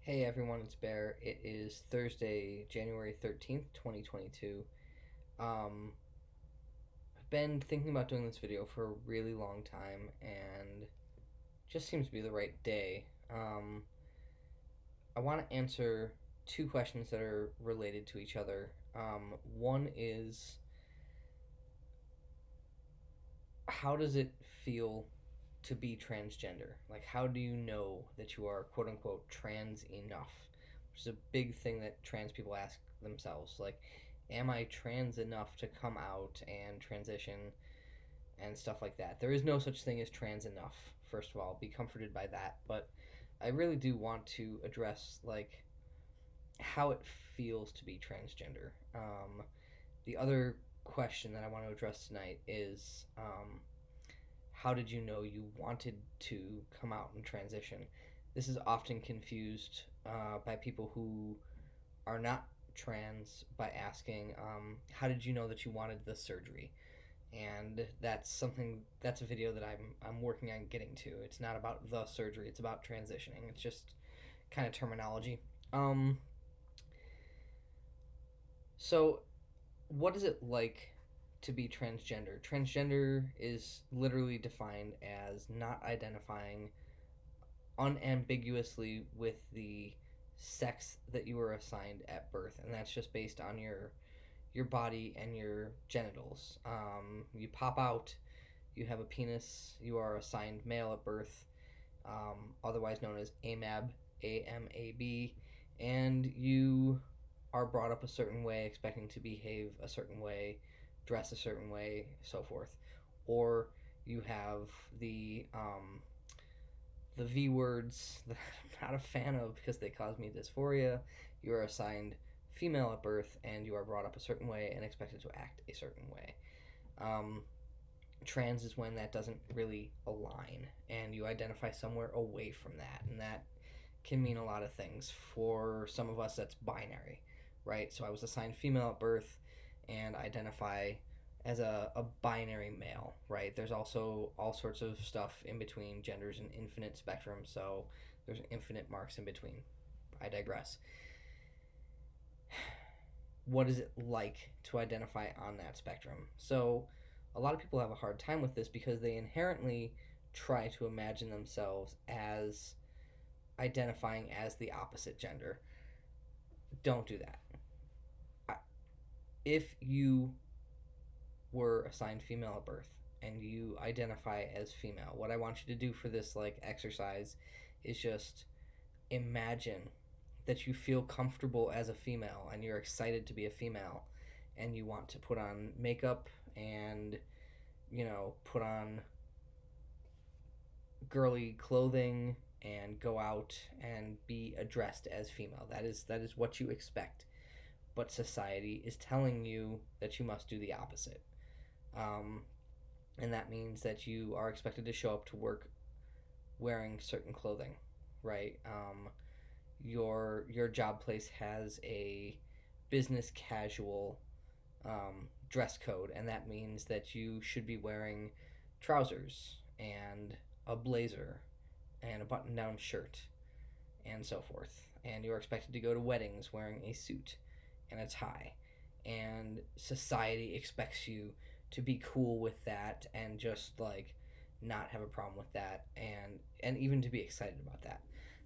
Hey everyone, it's Bear. It is Thursday, January 13th, 2022. Um, I've been thinking about doing this video for a really long time and just seems to be the right day. I want to answer two questions that are related to each other. One is, how does it feel to be transgender? Like, how do you know that you are quote unquote trans enough? Which is a big thing that trans people ask themselves. Like, am I trans enough to come out and transition and stuff like that? There is no such thing as trans enough, first of all. Be comforted by that. But I really do want to address, like, how it feels to be transgender. The other question that I want to address tonight is how did you know you wanted to come out and transition? This is often confused by people who are not trans by asking, how did you know that you wanted the surgery? And that's a video that I'm working on getting to. It's not about the surgery, it's about transitioning. It's just kind of terminology. Um, so, what is it like to be transgender? Transgender is literally defined as not identifying unambiguously with the sex that you were assigned at birth, and that's just based on your body and your genitals. You pop out, you have a penis, you are assigned male at birth, otherwise known as AMAB, and you are brought up a certain way, expecting to behave a certain way, dress a certain way, so forth. Or you have the V words that I'm not a fan of because they cause me dysphoria. You are assigned female at birth and you are brought up a certain way and expected to act a certain way. Um, Trans is when that doesn't really align and you identify somewhere away from that, and that can mean a lot of things. For some of us, that's binary, right? So I was assigned female at birth and identify as a binary male, right? There's also all sorts of stuff in between. Gender's an infinite spectrum, so there's infinite marks in between. I digress. What is it like to identify on that spectrum? So, a lot of people have a hard time with this because they inherently try to imagine themselves as identifying as the opposite gender. Don't do that. If you were assigned female at birth and you identify as female, what I want you to do for this like exercise is just imagine that you feel comfortable as a female and you're excited to be a female and you want to put on makeup and put on girly clothing and go out and be addressed as female. That is what you expect, but society is telling you that you must do the opposite. um, and that means that you are expected to show up to work wearing certain clothing, right? Your job place has a business casual dress code, and that means that you should be wearing trousers and a blazer and a button down shirt and so forth. And you're expected to go to weddings wearing a suit and a tie. And society expects you to be cool with that and just like not have a problem with that, and even to be excited about that.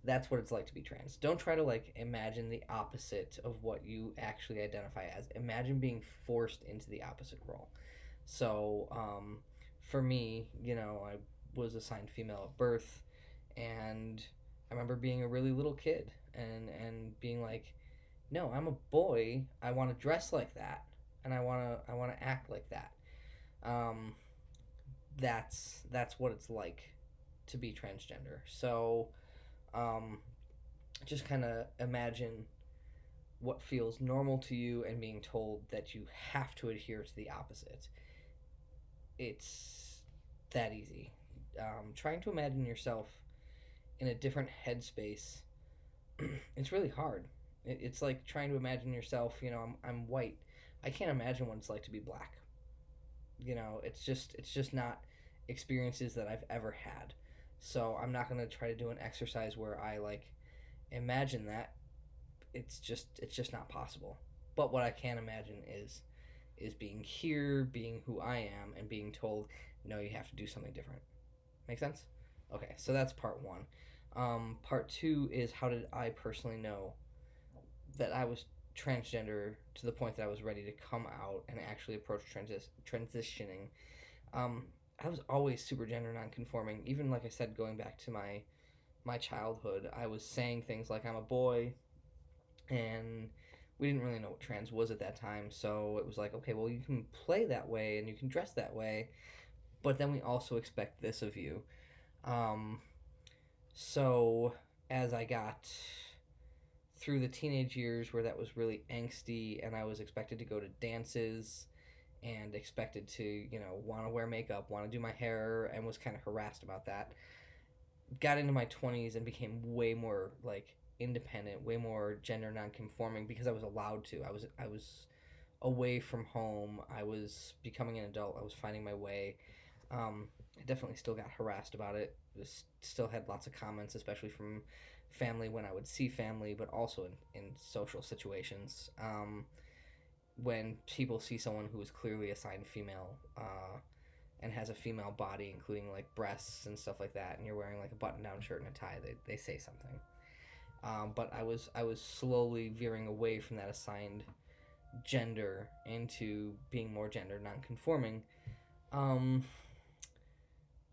That's what it's like to be trans. Don't try to like imagine the opposite of what you actually identify as. Imagine being forced into the opposite role. So, for me, I was assigned female at birth, and I remember being a really little kid and being like, no, I'm a boy. I want to dress like that, and I want to act like that. Um, that's what it's like to be transgender. So, um, just kind of imagine what feels normal to you and being told that you have to adhere to the opposite. It's that easy. Trying to imagine yourself in a different headspace, it's really hard. It's like trying to imagine yourself. I'm white. I can't imagine what it's like to be black. It's just not experiences that I've ever had. So I'm not gonna try to do an exercise where I like imagine that. It's just not possible. But what I can imagine is being here, being who I am, and being told, no, you have to do something different. Make sense? Okay, so that's part one. Part two is, how did I personally know that I was transgender to the point that I was ready to come out and actually approach transitioning. Um, I was always super gender nonconforming. Even, like I said, going back to my childhood, I was saying things like I'm a boy, and we didn't really know what trans was at that time. So it was like, okay, well, you can play that way and you can dress that way, but then we also expect this of you. Um, so as I got through the teenage years where that was really angsty, and I was expected to go to dances and expected to, want to wear makeup, want to do my hair, and was kind of harassed about that. Got into my 20s and became way more like independent, way more gender nonconforming because I was allowed to. I was away from home. I was becoming an adult. I was finding my way. I definitely still got harassed about it. Just still had lots of comments, especially from family when I would see family, but also in social situations. When people see someone who is clearly assigned female and has a female body, including like breasts and stuff like that, and you're wearing like a button-down shirt and a tie, they say something. But I was slowly veering away from that assigned gender into being more gender nonconforming. Um,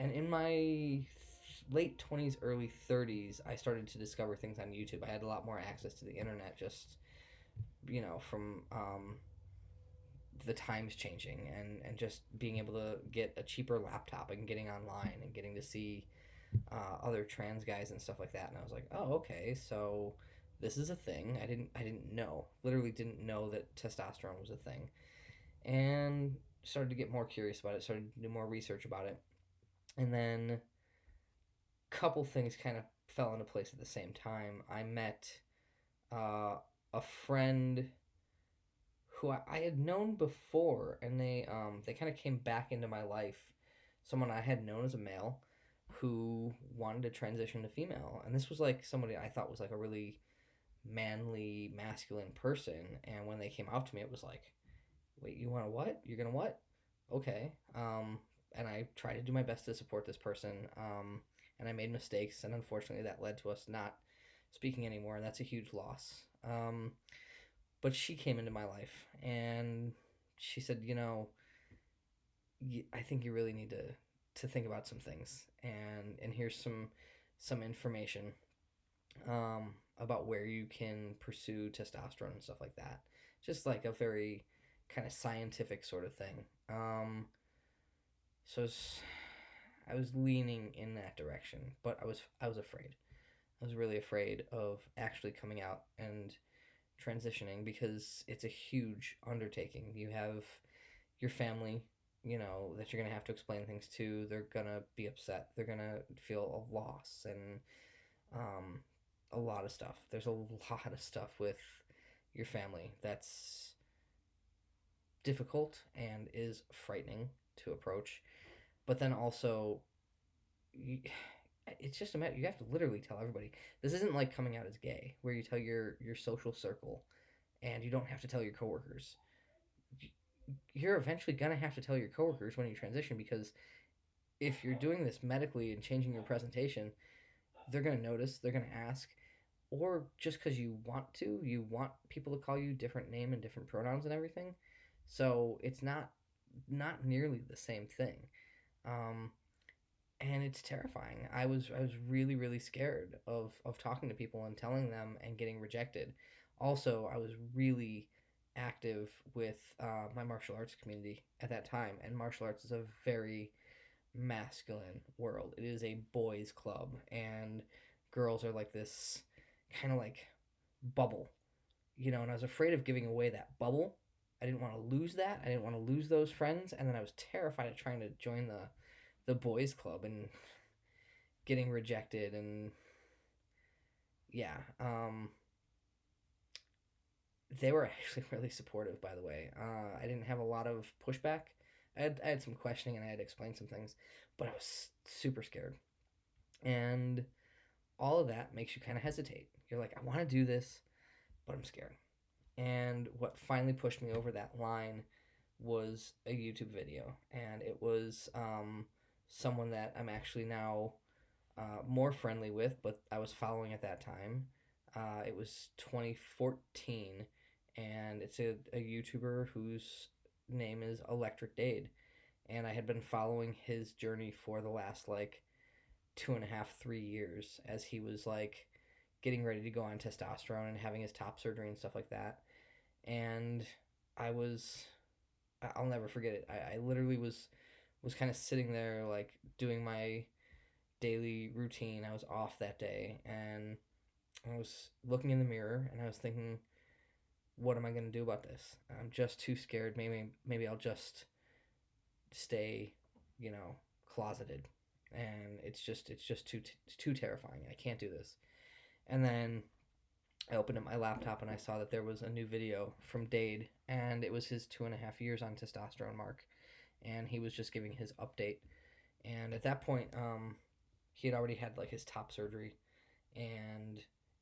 and in my late 20s, early 30s, I started to discover things on YouTube. I had a lot more access to the internet, just from the times changing, and just being able to get a cheaper laptop and getting online and getting to see other trans guys and stuff like that. And I was like, oh, okay, so this is a thing. I didn't know, literally didn't know that testosterone was a thing, and started to get more curious about it. Started to do more research about it, and then a couple things kind of fell into place at the same time. I met uh, a friend who I had known before, and they kind of came back into my life. Someone I had known as a male who wanted to transition to female, and this was like somebody I thought was like a really manly, masculine person. And when they came out to me, it was like, wait, you want to what? You're gonna what? Okay. And I tried to do my best to support this person. And I made mistakes, and unfortunately, that led to us not speaking anymore, and that's a huge loss. But she came into my life, and she said, I think you really need to think about some things, and here's some information about where you can pursue testosterone and stuff like that. Just like a very kind of scientific sort of thing. So I was leaning in that direction, but I was afraid. I was really afraid of actually coming out and transitioning because it's a huge undertaking. You have your family, that you're going to have to explain things to. They're going to be upset. They're going to feel a loss, and um, a lot of stuff. There's a lot of stuff with your family that's difficult and is frightening to approach. But then also, you, it's just a matter. You have to literally tell everybody. This isn't like coming out as gay, where you tell your social circle, and you don't have to tell your coworkers. You're eventually gonna have to tell your coworkers when you transition, because if you're doing this medically and changing your presentation, they're gonna notice. They're gonna ask, or just because you want people to call you different name and different pronouns and everything. So it's not nearly the same thing. Um, and it's terrifying. I was really really scared of talking to people and telling them and getting rejected. Also, I was really active with my martial arts community at that time, and martial arts is a very masculine world. It is a boys' club, and girls are like this kind of like bubble, and I was afraid of giving away that bubble. I didn't want to lose that. I didn't want to lose those friends, and then I was terrified of trying to join the boys club and getting rejected. And yeah, they were actually really supportive, by the way. I didn't have a lot of pushback. I had some questioning, and I had to explain some things, but I was super scared. And all of that makes you kind of hesitate. you're like, I want to do this, but I'm scared. And what finally pushed me over that line was a YouTube video, and it was someone that I'm actually now more friendly with, but I was following at that time. It was 2014, and it's a YouTuber whose name is Electric Dade, and I had been following his journey for the last like 2.5, 3 years as he was like getting ready to go on testosterone and having his top surgery and stuff like that. And I was, I'll never forget it. I literally was kind of sitting there like doing my daily routine. I was off that day, and I was looking in the mirror and I was thinking, what am I going to do about this? I'm just too scared. Maybe I'll just stay, you know, closeted. And it's just too terrifying. I can't do this. And then I opened up my laptop and I saw that there was a new video from Dade, and it was his 2.5 years on testosterone mark, and he was just giving his update. And at that point, he had already had like his top surgery, and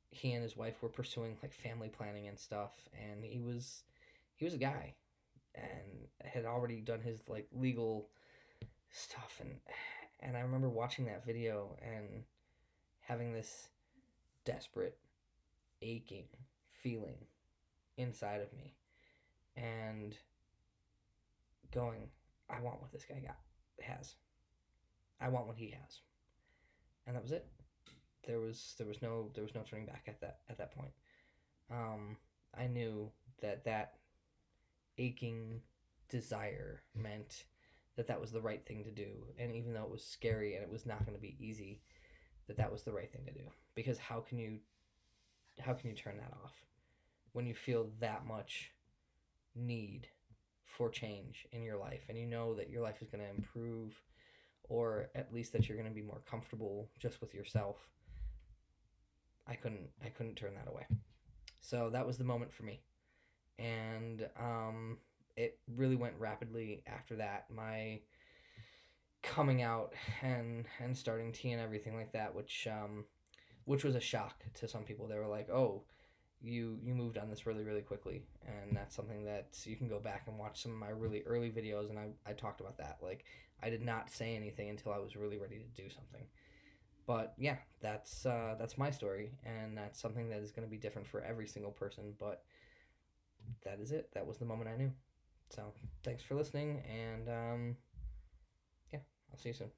he and his wife were pursuing like family planning and stuff. And he was a guy, and had already done his like legal stuff. And I remember watching that video and having this desperate, aching feeling inside of me, and going, I want what this guy has. I want what he has. And that was it. There was no turning back at that point. I knew that aching desire meant that was the right thing to do, and even though it was scary and it was not going to be easy, that was the right thing to do. Because how can you turn that off when you feel that much need for change in your life, and you know that your life is going to improve, or at least that you're going to be more comfortable just with yourself? I couldn't turn that away. So that was the moment for me. And it really went rapidly after that. My coming out and starting tea and everything like that, which was a shock to some people. They were like, "Oh, you moved on this really really quickly," and that's something that you can go back and watch some of my really early videos, and I talked about that. Like, I did not say anything until I was really ready to do something. But yeah, that's my story, and that's something that is going to be different for every single person. But that is it. That was the moment I knew. So thanks for listening, and yeah, I'll see you soon.